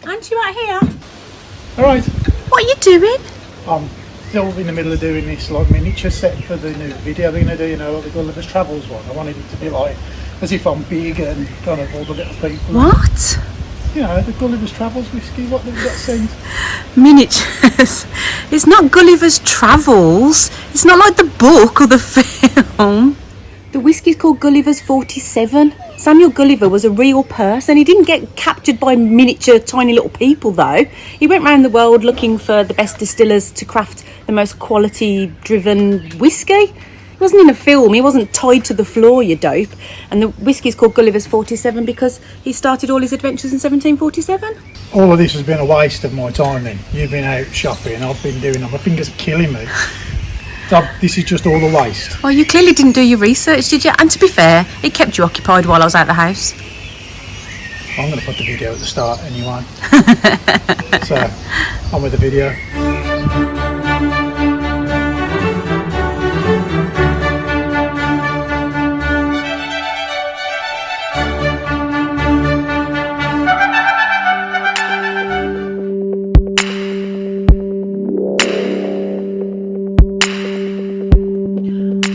Aren't you out here? Alright, What are you doing? I'm still in the middle of doing this like miniature set for the new video they're going to do, you know, like the Gulliver's Travels one. I wanted it to be like, as if I'm big and kind of all the little people. What? You know, the Gulliver's Travels whiskey, what they've got sent. Miniatures. It's not Gulliver's Travels. It's not like the book or the film. The whiskey's called Gulliver's 47. Samuel Gulliver was a real person. He didn't get captured by miniature tiny little people though. He went around the world looking for the best distillers to craft the most quality driven whiskey. He wasn't in a film, he wasn't tied to the floor, you dope. And the whiskey's called Gulliver's 47 because he started all his adventures in 1747. All of this has been a waste of my time then. You've been out shopping, I've been doing them, my fingers are killing me. This is just all a waste. Well, you clearly didn't do your research, did you? And to be fair, it kept you occupied while I was out the house. I'm going to put the video at the start anyway. So, on with the video.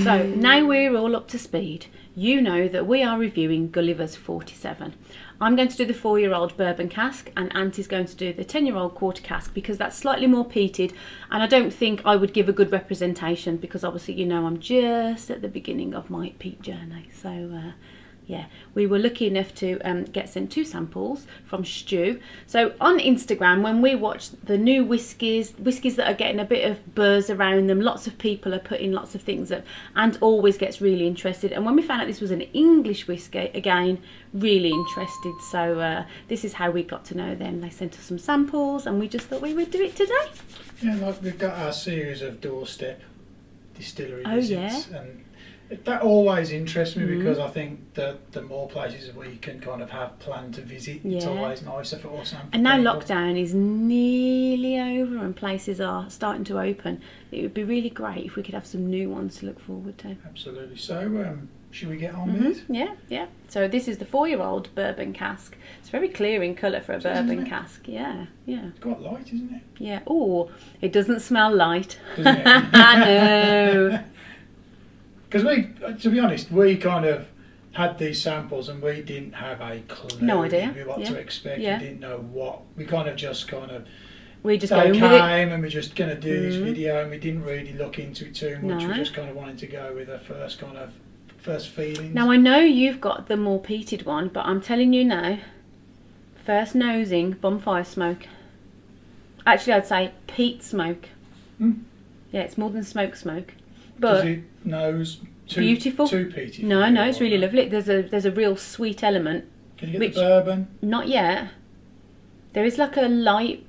So now we're all up to speed, you know that we are reviewing Gulliver's 47. I'm going to do the 4-year-old Bourbon Cask and Auntie's going to do the 10-year-old Quarter Cask because that's slightly more peated and I don't think I would give a good representation because obviously you know I'm just at the beginning of my peat journey. So yeah, we were lucky enough to get sent 2 samples from Stu. So on Instagram, when we watch the new whiskies that are getting a bit of buzz around them, lots of people are putting lots of things up and always gets really interested. And when we found out this was an English whiskey, again, really interested. So this is how we got to know them. They sent us some samples and we just thought we would do it today. Yeah, like we've got our series of doorstep distillery visits. Yeah. And that always interests me because I think that the more places we can kind of have planned to visit, it's always nicer for us. And now lockdown is nearly over and places are starting to open. It would be really great if we could have some new ones to look forward to. Absolutely. So, should we get on with it? Yeah. So this is the 4-year-old Bourbon Cask. It's very clear in colour for a bourbon cask. Yeah. It's quite light, isn't it? Yeah. Oh, it doesn't smell light. Doesn't it? No. Because to be honest, we kind of had these samples and we didn't have a clue. No idea. What to expect. Yeah. We didn't know what. We kind of we just they going came with it. and we're just going to do this video and we didn't really look into it too much. No. We just kind of wanted to go with the first feelings. Now I know you've got the more peated one, but I'm telling you now, first nosing, bonfire smoke. Actually, I'd say peat smoke. Yeah, it's more than smoke. But does it nose beautiful? Too peaty? No, it's really lovely. There's a real sweet element. Can you get the bourbon? Not yet. There is like a light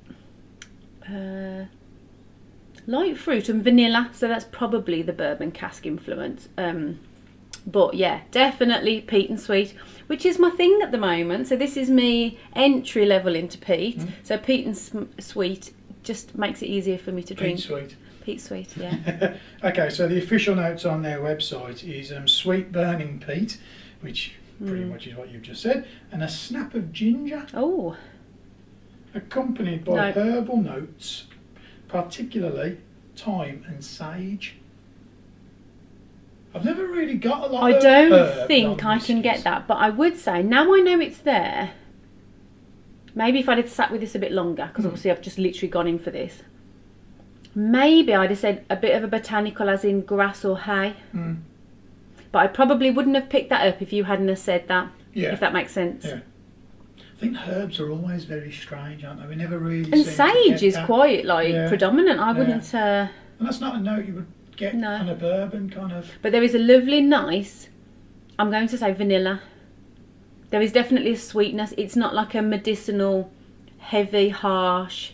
fruit and vanilla, so that's probably the Bourbon Cask influence. But yeah, definitely peat and sweet, which is my thing at the moment. So this is me entry level into peat. So peat and sweet just makes it easier for me to drink. Peat sweet. Peat sweet, yeah. Okay, so the official notes on their website is sweet burning peat, which pretty much is what you've just said, and a snap of ginger. Oh. Accompanied by herbal notes, particularly thyme and sage. I've never really got a lot of I don't herbs think on I can whiskies. get that, but I would say, now I know it's there, maybe if I'd have sat with this a bit longer, because obviously I've just literally gone in for this, maybe I'd have said a bit of a botanical as in grass or hay. But I probably wouldn't have picked that up if you hadn't have said that, if that makes sense. Yeah. I think herbs are always very strange, aren't they? We never really And seem sage to is get quite predominant. I wouldn't... And that's not a note you would get on a bourbon kind of... But there is a lovely, nice, I'm going to say vanilla. There is definitely a sweetness. It's not like a medicinal, heavy, harsh,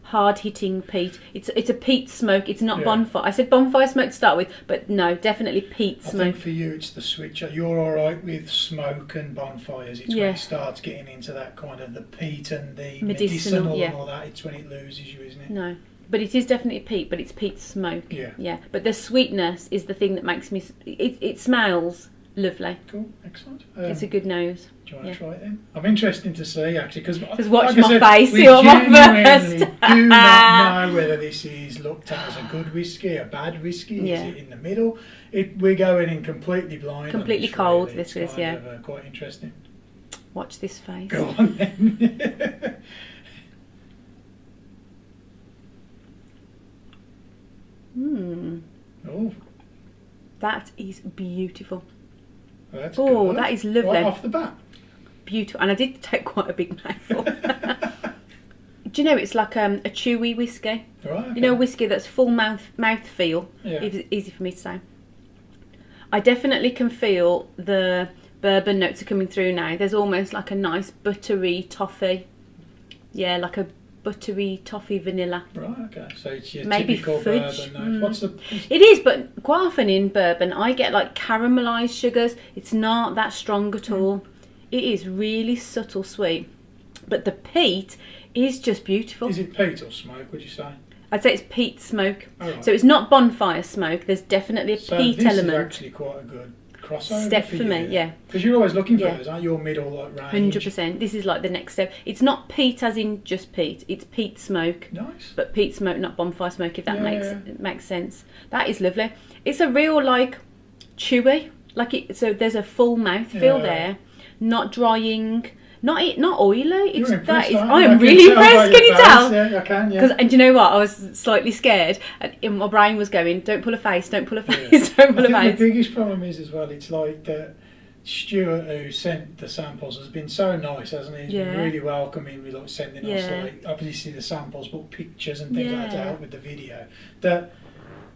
hard-hitting peat. It's a peat smoke. It's not bonfire. I said bonfire smoke to start with, but no, definitely peat smoke. I think for you it's the switch. You're all right with smoke and bonfires. It's when it starts getting into that kind of the peat and the medicinal and all that. It's when it loses you, isn't it? No. But it is definitely peat, but it's peat smoke. Yeah. But the sweetness is the thing that makes me... It smells lovely. Cool, excellent. It's a good nose. Do you want to try it then? I'm interested to see actually because watch my face, we see what my genuinely first. do not know whether this is looked at as a good whiskey, a bad whiskey. Yeah. Is it in the middle? We're going in completely blind. Completely on this, cold. Really. This it's is kind of, quite interesting. Watch this face. Go on then. Oh, that is beautiful. well, that's Oh, good. that is lovely. Right off the bat. Beautiful, and I did take quite a big mouthful. Do you know it's like a chewy whiskey? Right, okay. You know, a whiskey that's full mouth feel. Yeah. Easy for me to say. I definitely can feel the bourbon notes are coming through now. There's almost like a nice buttery toffee. Yeah, like a buttery toffee vanilla. Right, okay. So it's your Maybe typical fudge. bourbon note. What's the... It is, but quite often in bourbon I get like caramelised sugars. It's not that strong at all. It is really subtle sweet. But the peat is just beautiful. Is it peat or smoke, would you say? I'd say it's peat smoke. Oh, right. So it's not bonfire smoke. There's definitely a peat this element. is actually quite a good crossover Step for for you, me, yeah. Because you're always looking for Yeah. those, aren't you? Your middle like range. 100%. This is like the next step. It's not peat as in just peat. It's peat smoke. Nice. But peat smoke, not bonfire smoke, if that Yeah. makes sense. That is lovely. It's a real like chewy. So there's a full mouth feel Yeah. there. Not drying. Not oily. You're impressed, I aren't you? am I really can tell by impressed. your Can you face. tell? Yeah, I can, yeah. And do you know what? I was slightly scared, and my brain was going, "Don't pull a face! Don't pull a face! Don't pull a I think face!" the biggest problem is as well, it's like that Stuart who sent the samples has been so nice, hasn't he? He's been Yeah. really welcoming with like sending us Yeah. like obviously the samples but pictures and things like that to Yeah. help with the video. That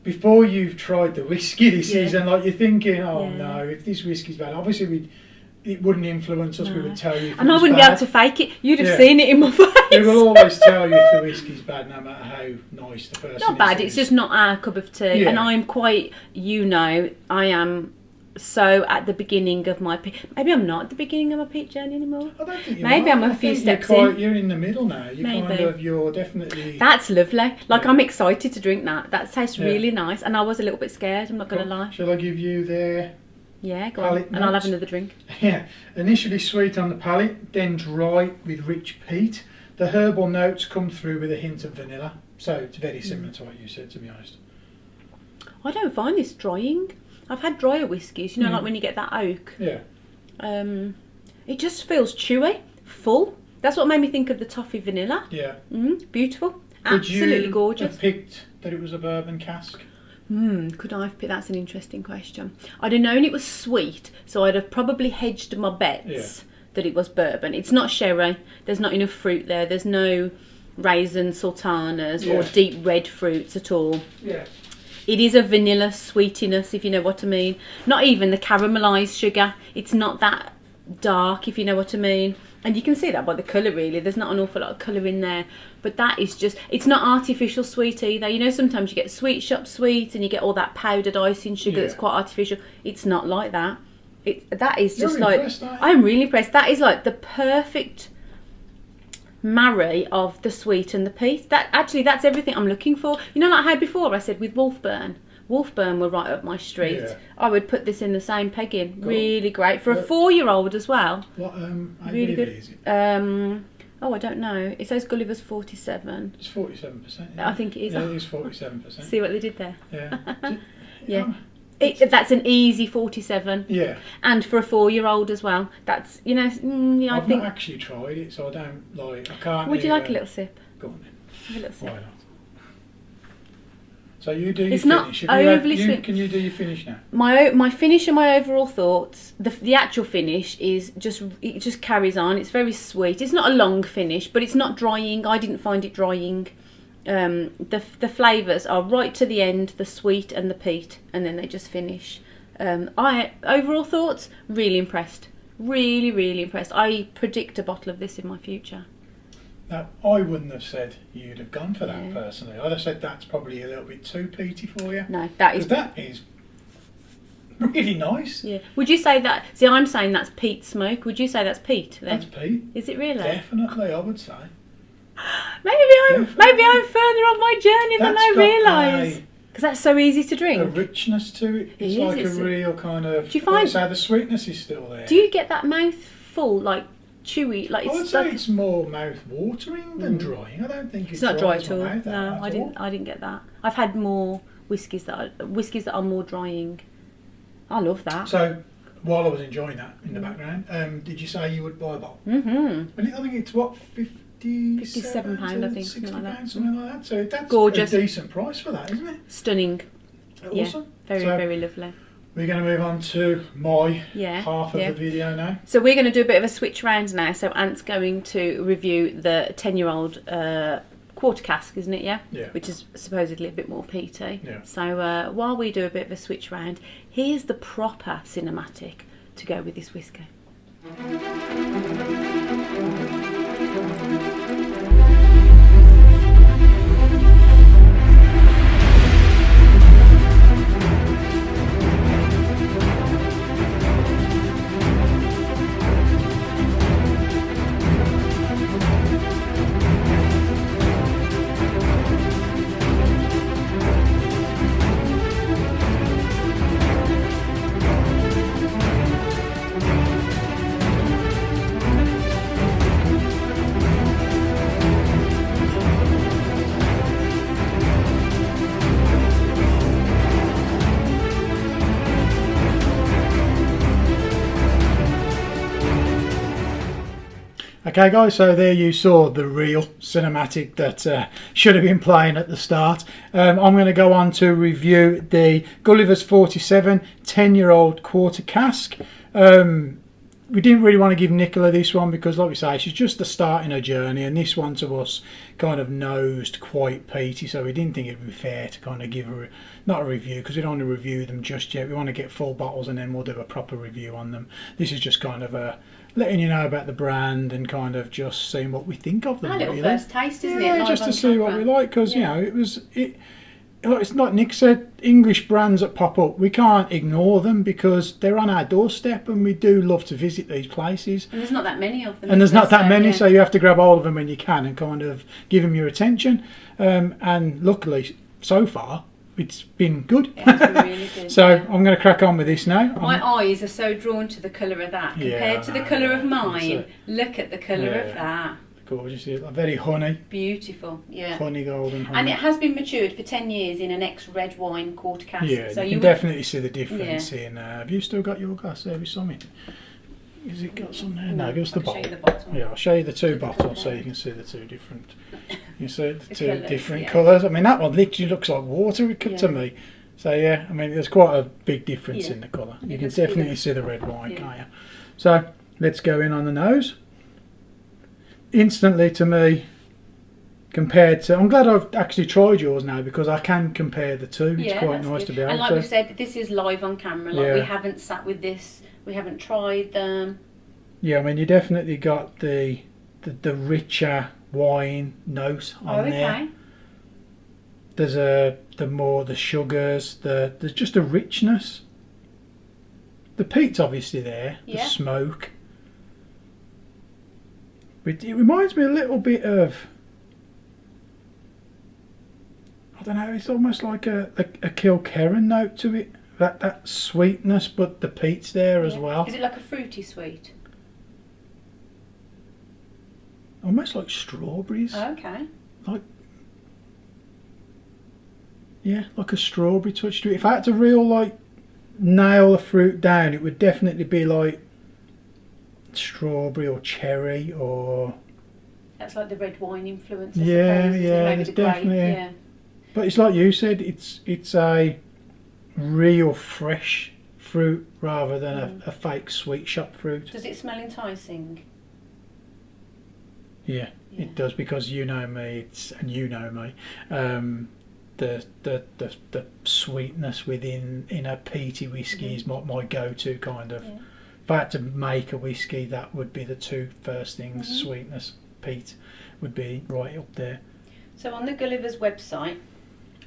before you've tried the whiskey this Yeah. season, like you're thinking, oh Yeah. no, if this whiskey's bad, obviously it wouldn't influence us, we No. would tell you if And it I was wouldn't bad. be able to fake it. You'd have Yeah. seen it in my face. We will always tell you if the whiskey's bad, no matter how nice the person Not is. bad. It's just not our cup of tea. Yeah. And I'm quite, I am so at the beginning of my maybe I'm not at the beginning of my peak journey anymore. I don't think you Maybe are. I'm a I few think steps you're in. You're in the middle now. Maybe. You're definitely. That's lovely. Like Yeah. I'm excited to drink that. That tastes Yeah. really nice. And I was a little bit scared. I'm not going to lie. Shall I give you their Yeah, go on. palate And I'll have notes? another drink. Yeah, initially sweet on the palate, then dry with rich peat. The herbal notes come through with a hint of vanilla, so it's very similar to what you said, to be honest. I don't find this drying. I've had drier whiskies, you know, like when you get that oak. Yeah, It just feels chewy, full. That's what made me think of the toffee vanilla. yeah. Beautiful. Could Absolutely you gorgeous. have picked that it was a bourbon cask? Could I have picked? That's an interesting question. I'd have known it was sweet, so I'd have probably hedged my bets that it was bourbon. It's not sherry. There's not enough fruit there. There's no raisin sultanas or Yeah. deep red fruits at all. Yeah. It is a vanilla sweetiness, if you know what I mean. Not even the caramelised sugar. It's not that dark, if you know what I mean. And you can see that by the colour, really. There's not an awful lot of colour in there. But that is just... It's not artificial sweet either. You know, sometimes you get sweet shop sweet and you get all that powdered icing sugar that's quite artificial. It's not like that. That is You're just like... impressed, aren't you? I'm really impressed. That is like the perfect marry of the sweet and the peat. That's everything I'm looking for. You know, like how before I said with Wolfburn were right up my street. Yeah. I would put this in the same pegging. Cool. Really great for a Yeah. 4-year-old as well. What Really ABV good. is it? I don't know. It says Gulliver's 47. It's 47%. I think it is. Yeah, it is 47%. See what they did there. Yeah. Yeah. That's an easy 47. Yeah. And for a 4-year-old as well. That's, you know, yeah, I I've think. not actually tried it, so I don't like. I can't. Would you like a little sip? Go on then. Have a little sip. Why not? So you do your It's not finish. Have you overly sweet. Can you do your finish now? My finish and my overall thoughts. The actual finish is it just carries on. It's very sweet. It's not a long finish, but it's not drying. I didn't find it drying. The flavours are right to the end, the sweet and the peat, and then they just finish. Overall thoughts, really impressed. Really, really impressed. I predict a bottle of this in my future. Now, I wouldn't have said you'd have gone for that Yeah. personally. I'd have said that's probably a little bit too peaty for you. No, that Because is. that is really nice. Yeah. Would you say that? See, I'm saying that's peat smoke. Would you say that's peat then? That's peat. Is it really? Definitely, I would say. Maybe I'm Definitely. further on my journey than That's I got realise. Because that's so easy to drink. A richness to it. It's like a real kind of. Do you find? So the sweetness is still there. Do you get that mouth full, like chewy? Like I would it's say like, it's more mouth watering than drying. I don't think it's not dry at all. Mouth No, I didn't get that. I've had more whiskies that are more drying. I love that. So while I was enjoying that in the background, did you say you would buy a bottle? Mm-hmm. I think it's what, £57, £57, I think, something like that. So that's gorgeous. A decent price for that, isn't it? Stunning. Awesome. Yeah, very lovely. We're going to move on to my half of the video now. So we're going to do a bit of a switch round now. So Ant's going to review the 10-year-old quarter cask, isn't it? Yeah. Which is supposedly a bit more peaty. Yeah. So while we do a bit of a switch round, here's the proper cinematic to go with this whiskey. Okay guys, so there you saw the real cinematic that should have been playing at the start. I'm going to go on to review the Gulliver's 47 10-year-old quarter cask. We didn't really want to give Nicola this one because, like we say, she's just the start in her journey, and this one to us kind of nosed quite peaty, so we didn't think it would be fair to kind of give her not a review, because we don't want to review them just yet. We want to get full bottles and then we'll do a proper review on them. This is just kind of a letting you know about the brand and kind of just seeing what we think of them. A little really. First taste, isn't it? Yeah, just to see what we like, because you know it's like Nick said, English brands that pop up, we can't ignore them because they're on our doorstep and we do love to visit these places. And there's not that many of them. And there's not that many, so you have to grab hold of them when you can and kind of give them your attention. And luckily, so far, it's been good. It has been really good. So I'm going to crack on with this now. My eyes are so drawn to the colour of that compared to the colour of mine. Look at the colour of that. Gorgeous, very honey. Beautiful, yeah. Honey golden honey. And it has been matured for 10 years in an ex-red wine quarter cask. Yeah, so you can definitely see the difference in... have you still got your glass there with some in? Has it got some there? No, give us the bottle. Show you the bottle. Yeah, I'll show you the two bottles so you can see the two different... You see the two colours, different colours. I mean, that one literally looks like water to me. So yeah, I mean, there's quite a big difference in the colour. You can definitely see the red wine, can't you? So, let's go in on the nose. Instantly to me, compared to, I'm glad I've actually tried yours now because I can compare the two. It's quite nice to be able to. And like we've said, this is live on camera. Like we haven't sat with this, we haven't tried them. Yeah, I mean, you definitely got the richer wine note on there. There's the sugars, there's just a richness. The peat's obviously there, the smoke. It reminds me a little bit of, I don't know, it's almost like a Kilkerran note to it. That sweetness, but the peat's there as well. Is it like a fruity sweet? Almost like strawberries. Okay. Like a strawberry touch to it. If I had to nail the fruit down, it would definitely be like strawberry or cherry or... That's like the red wine influence, I suppose. Maybe there's the definitely... grape, But it's like you said, it's a real fresh fruit rather than a fake sweet shop fruit. Does it smell enticing? Yeah, it does, because you know me, and you know me. The sweetness in a peaty whiskey is my go-to kind of. If I had to make a whiskey, that would be the two first things. Sweetness, peat would be right up there. So on the Gulliver's website,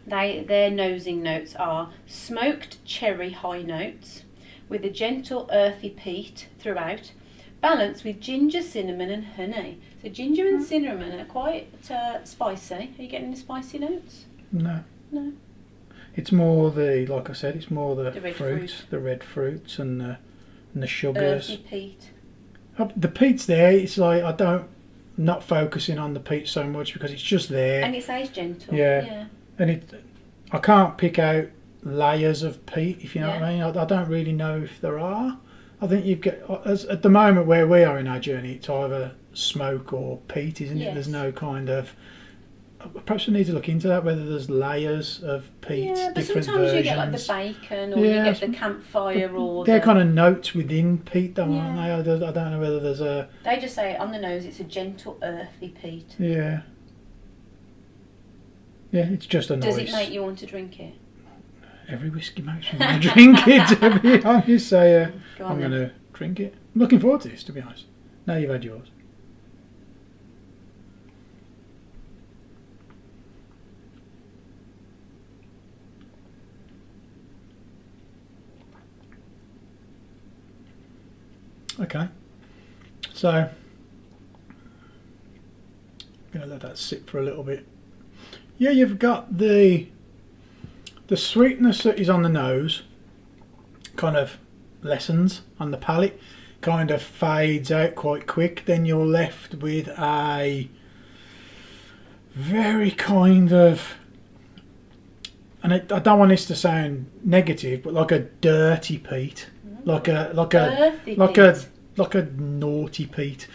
their nosing notes are smoked cherry high notes with a gentle earthy peat throughout, balanced with ginger, cinnamon and honey. So ginger and cinnamon are quite spicy. Are you getting any spicy notes? No. It's more the, like I said, it's more the red fruit, the red fruits and the sugars. Earthy peat. The peat's there. It's like not focusing on the peat so much because it's just there. And it says gentle. Yeah. And I can't pick out layers of peat, if you know what I mean. I don't really know if there are. I think you've got, at the moment where we are in our journey, it's either smoke or peat, isn't it? There's no kind of. Perhaps we need to look into that, whether there's layers of peat, but different sometimes versions. you get like the bacon, or you get the campfire, or they're kind of notes within peat, though, aren't they? I don't know whether there's a. They just say on the nose it's a gentle, earthy peat. Yeah. Yeah, it's just a nice. Does it make you want to drink it? Every whiskey makes me want to drink it, to be honest. So I'm going to drink it. I'm looking forward to this, to be honest. Now you've had yours. Okay, so I'm going to let that sit for a little bit. Yeah, you've got the sweetness that is on the nose kind of lessens on the palate, kind of fades out quite quick. Then you're left with a very kind of, and I don't want this to sound negative, but like a dirty peat. Like a naughty peat.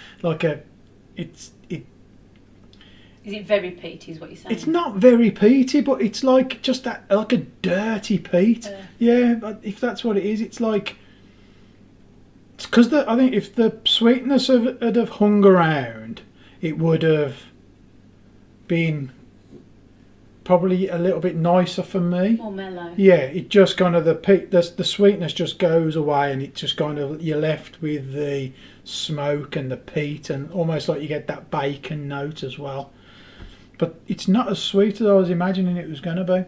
Is it very peaty? Is what you're saying? It's not very peaty, but it's like just that, like a dirty peat. Yeah, if that's what it is, it's like. It's because I think if the sweetness had have hung around, it would have been probably a little bit nicer for me. More mellow. Yeah, it just kind of the sweetness just goes away, and it just kind of, you're left with the smoke and the peat, and almost like you get that bacon note as well. But it's not as sweet as I was imagining it was going to be.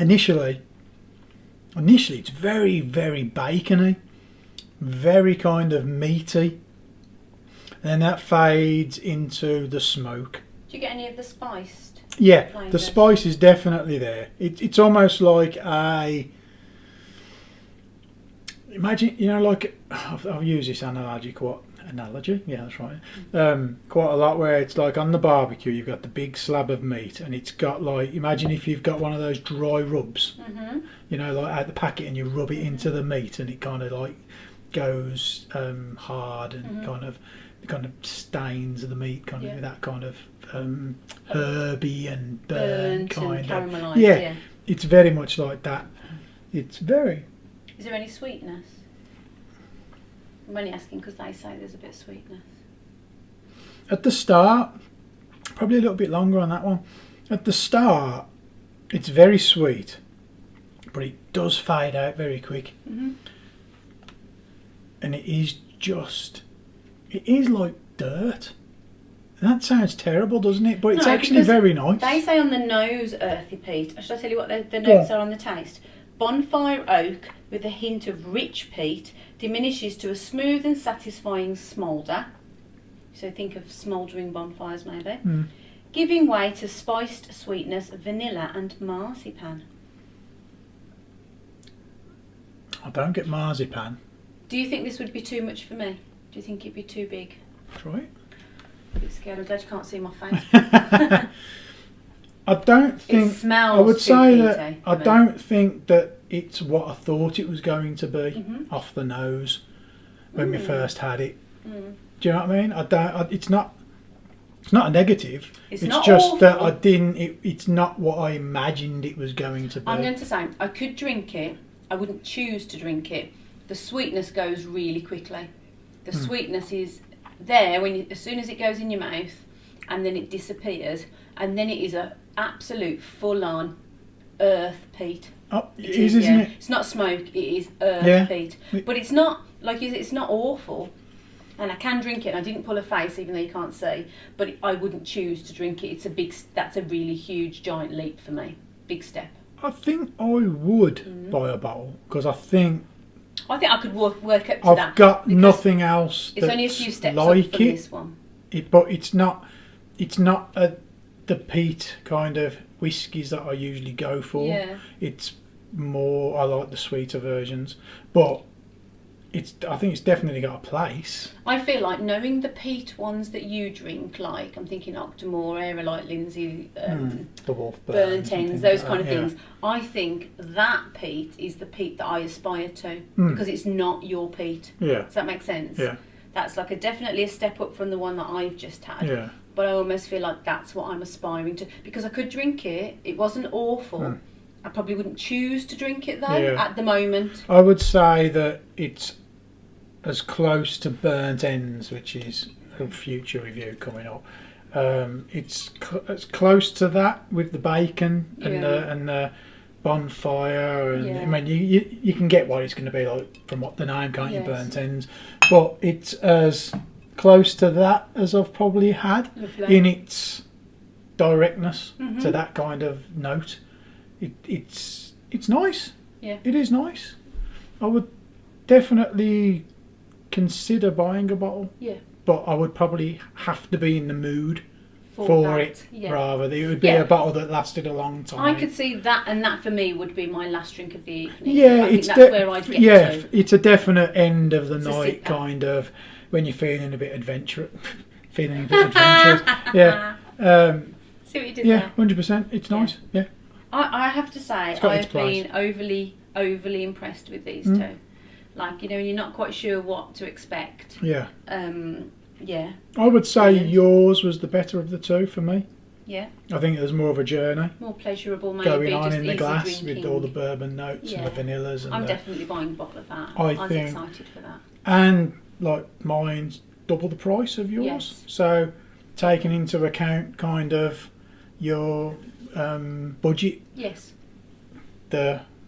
Initially it's very, very bacony, very kind of meaty. And then that fades into the smoke. Do you get any of the spiced? Yeah, the spice is definitely there. It's almost like imagine, like, I've used this analogy quite. Yeah, that's right. Quite a lot, where it's like on the barbecue, you've got the big slab of meat, and it's got like, imagine if you've got one of those dry rubs, like out the packet, and you rub it into the meat, and it kind of like goes hard and kind of stains the meat, kind of with that kind of herby and burnt kind and of. Yeah, it's very much like that. It's very. Is there any sweetness? I'm only asking because they say there's a bit of sweetness. At the start, probably a little bit longer on that one. At the start, it's very sweet, but it does fade out very quick. And it is like dirt. And that sounds terrible, doesn't it? But it's actually very nice. They say on the nose earthy peat. Should I tell you what the notes are on the taste? Bonfire oak with a hint of rich peat diminishes to a smooth and satisfying smoulder. So think of smouldering bonfires maybe. Giving way to spiced sweetness, vanilla and marzipan. I don't get marzipan. Do you think this would be too much for me? Do you think it'd be too big? Try it. I'm a bit scared. I'm glad you can't see my face. I don't think. It smells. I would say peaty, that I don't think that it's what I thought it was going to be off the nose when we first had it. Do you know what I mean? I don't. It's not. It's not a negative. It's not just awful. that I didn't. It's not what I imagined it was going to be. I'm going to say I could drink it. I wouldn't choose to drink it. The sweetness goes really quickly. The sweetness is there as soon as it goes in your mouth, and then it disappears, and then it is a absolute full-on earth peat. Oh, it is, isn't it? It's not smoke. It is earth peat, but it's not like it's not awful. And I can drink it. And I didn't pull a face, even though you can't see. But I wouldn't choose to drink it. That's a really huge, giant leap for me. Big step. I think I would buy a bottle because I think I could work up to that. I've got nothing else. It's only a few steps like up from this one. But it's not the peat kind of whiskies that I usually go for. Yeah. It's more, I like the sweeter versions, but I think it's definitely got a place. I feel like knowing the peat ones that you drink, like I'm thinking Octomore, Aerolite, Lindsay, The Wolf Burnt Ends, those kind of yeah. things. I think that peat is the peat that I aspire to because it's not your peat. Yeah. Does that make sense? Yeah. That's like definitely a step up from the one that I've just had. Yeah. But I almost feel like that's what I'm aspiring to, because I could drink it. It wasn't awful. I probably wouldn't choose to drink it though at the moment. I would say that it's as close to Burnt Ends, which is a future review coming up. It's as close to that with the bacon and the bonfire, and I mean you can get what it's going to be like from what the name, can't you? Burnt Ends, but it's as close to that as I've probably had in its directness to that kind of note. It's nice. Yeah, it is nice. I would definitely consider buying a bottle. Yeah, but I would probably have to be in the mood for it rather. It would be a bottle that lasted a long time. I could see that, and that for me would be my last drink of the evening. Yeah, I think that's where I'd get to. It's a definite end of the night kind of when you're feeling a bit adventurous. Yeah. See what you did there? there? 100%. It's nice. Yeah. I have to say, I've been overly impressed with these two. Like, you know, you're not quite sure what to expect. Yeah. Yeah. I would say yours was the better of the two for me. Yeah. I think it was more of a journey. More pleasurable, maybe. Going on just in the easy glass drinking. with all the bourbon notes and the vanillas. And I'm definitely buying a bottle of that. I was think, excited for that. And like mine's double the price of yours. Yes. So taking into account kind of your budget. Yes.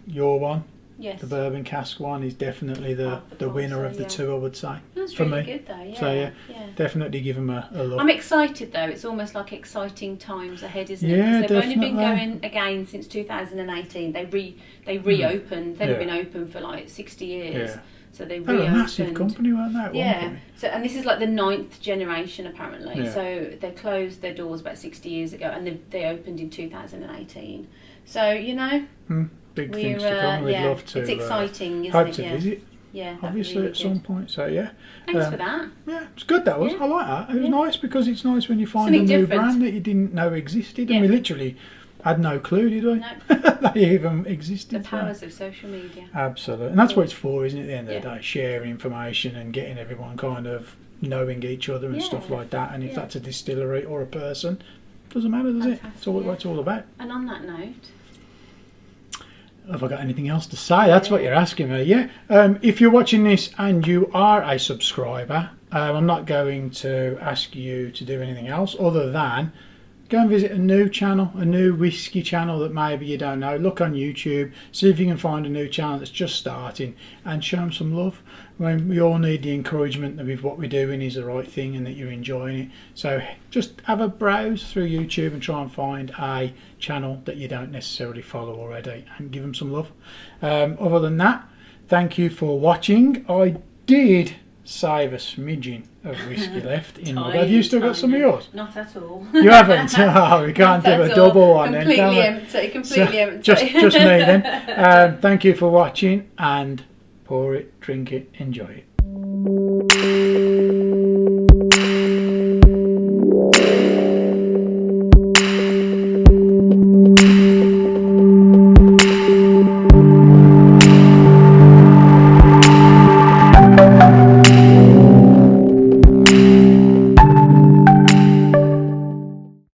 Your one. Yes. The Bourbon Cask one is definitely the winner of the two, I would say. That's for really me. good though, yeah. So definitely give them a look. I'm excited though. It's almost like exciting times ahead, isn't it? Yeah, Because they've only been going again since 2018. They reopened. They've been open for like 60 years. Yeah. So they They're reopened. a massive company, weren't they? At one point? So, and this is like the 9th generation apparently. Yeah. So they closed their doors about 60 years ago, and they opened in 2018. So you know, big things to come. We'd love to. It's exciting, isn't hope it? to visit. Yeah, obviously at some point. So thanks for that. Yeah, it's good. That was. I like that. It was nice because it's nice when you find Something a new different. brand that you didn't know existed, and we literally had no clue, did we? No. They even existed. The powers of social media. Absolutely, and that's what it's for, isn't it? At the end of the day, sharing information and getting everyone kind of knowing each other and stuff like that. And if that's a distillery or a person, doesn't matter, does it? It's all what it's all about. And on that note, have I got anything else to say? That's what you're asking me. Yeah. If you're watching this and you are a subscriber, I'm not going to ask you to do anything else other than go and visit a new channel, a new whiskey channel that maybe you don't know. Look on YouTube, see if you can find a new channel that's just starting and show them some love. I mean, we all need the encouragement that if what we're doing is the right thing and that you're enjoying it. So just have a browse through YouTube and try and find a channel that you don't necessarily follow already and give them some love. Other than that, thank you for watching. I did save a smidgen of whiskey left in my. Have you still got some of yours? Not at all. You haven't? Oh, we can't do a double one then, can we? Completely empty. Just me then. Thank you for watching, and pour it, drink it, enjoy it.